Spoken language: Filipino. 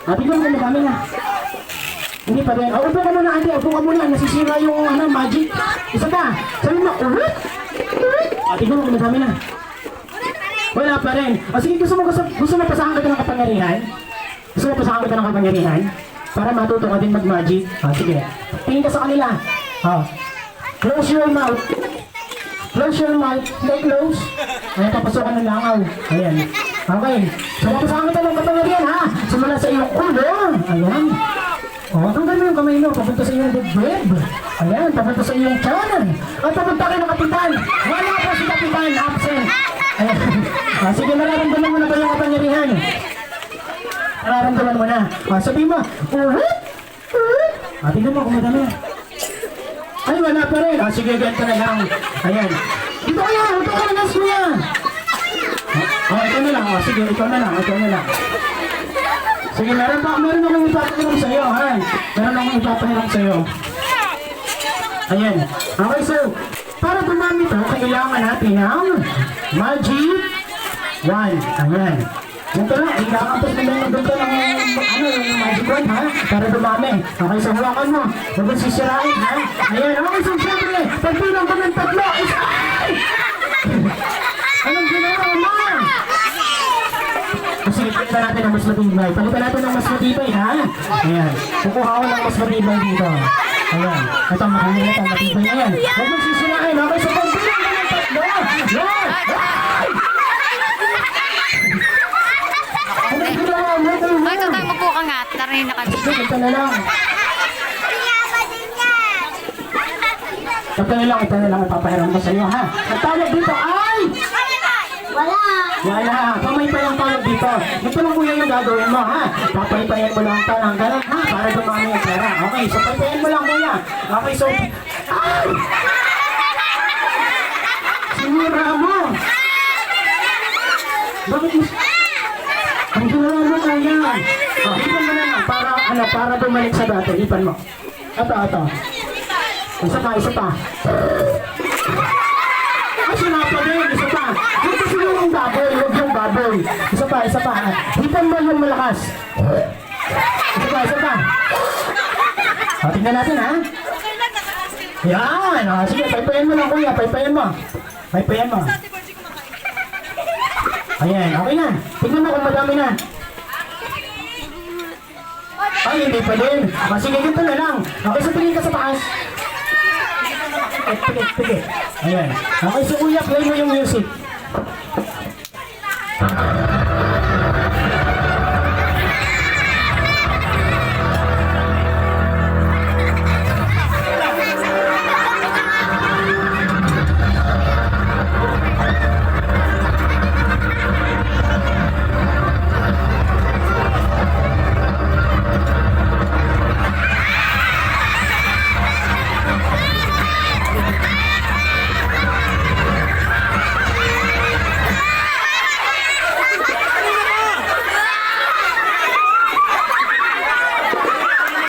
Tignan mo, madami na. Hindi pa rin. Upo ka muna, ate. Upo ka muna. Nasisira yung magic. Isa pa. Sabi mo, ulit. Tignan mo, madami na. Wala pa rin. Sige, gusto mo pasahan kita ng kapangyarihan? Gusto mo pasahan kita ng kapangyarihan? Para matuto ka din mag-magic. Sige. Tingin ka sa kanila. Close your mouth. Close your mouth. Hindi close. Ayan, papasokan ng langaw. Ayan. Okay. So, papasahan kita ng kapangyarihan, ha? Simula sa iyong ulo. Ayan. Tanggal mo yung kamay mo. Papunta sa iyong dibdib. Ayan, papunta sa iyong tiyan. At papunta kayo ng kapitan. Wala po si kapitan. Absent. Ayan. Sige, nararamdaman mo na ba yung kapangyarihan? Nararamdaman mo na. Sabihin mo, ulit! Ulit! Tingnan mo kung madami. Ay, wala pa rin. Sige, ganito na lang. Ayan. Ito kaya, ito ka na, kuya. Ito na lang. Sige, ito na lang. Sige, meron akong ipapahiram sa'yo, ha? Meron akong ipapahiram sa'yo. Ayan. Okay, so, para dumami ito, kailangan natin ng magic 1. Ayan. Ganito lang, ikakampos na lang ganito ng yung magic 1, ha? Para dumami. Okay, so hawakan mo. Huwag mo sisirain, ha? Ayan, okay, so syempre, pagbilang ko ng 3, ay! Anong ginawa mo? Sige, palitan natin ng mas matibay. Palitan natin ng mas matibay, ha? Ayan. Kukuha ko ng mas matibay dito. Ayan. Ito, matibay na yan. Huwag mo sisirain, okay? So pagbilang ko ng 3, yan! Ay, ito tayo magpukangat. Taray na kami. Ito na lang. Ito na lang ipapahiram ko sa iyo, ha? Ang tawag dito ay... Wala. Pamaypay ang tawag dito. Ito lang kuya yung gagawin mo, ha? Papaypayan mo lang ang talang ganun, ha? Para dumami yung pera. Okay, so paypayan mo lang kuya. Okay, so... Ay! Sinira mo! Bakit mo... Ang ginawa mo na yan. Hipan mo na lang para bumalik sa dati. Hipan mo. Ito. Isa pa. Ay, sinapa din. Isa pa. Dito sila yung baboy. Huwag yung baboy. Isa pa. Hipan mo yung malakas. Isa pa. Tingnan natin, ha? Yan. Sige, paypayan mo lang, kuya. Paypayan mo. Ayan, okay na. Tignan mo kung madami na. Ay, hindi pa din. Sige, ganito na lang. Okay, so tingin ka sa taas. Pigit. Ayan. Okay, so kuya, play mo yung music.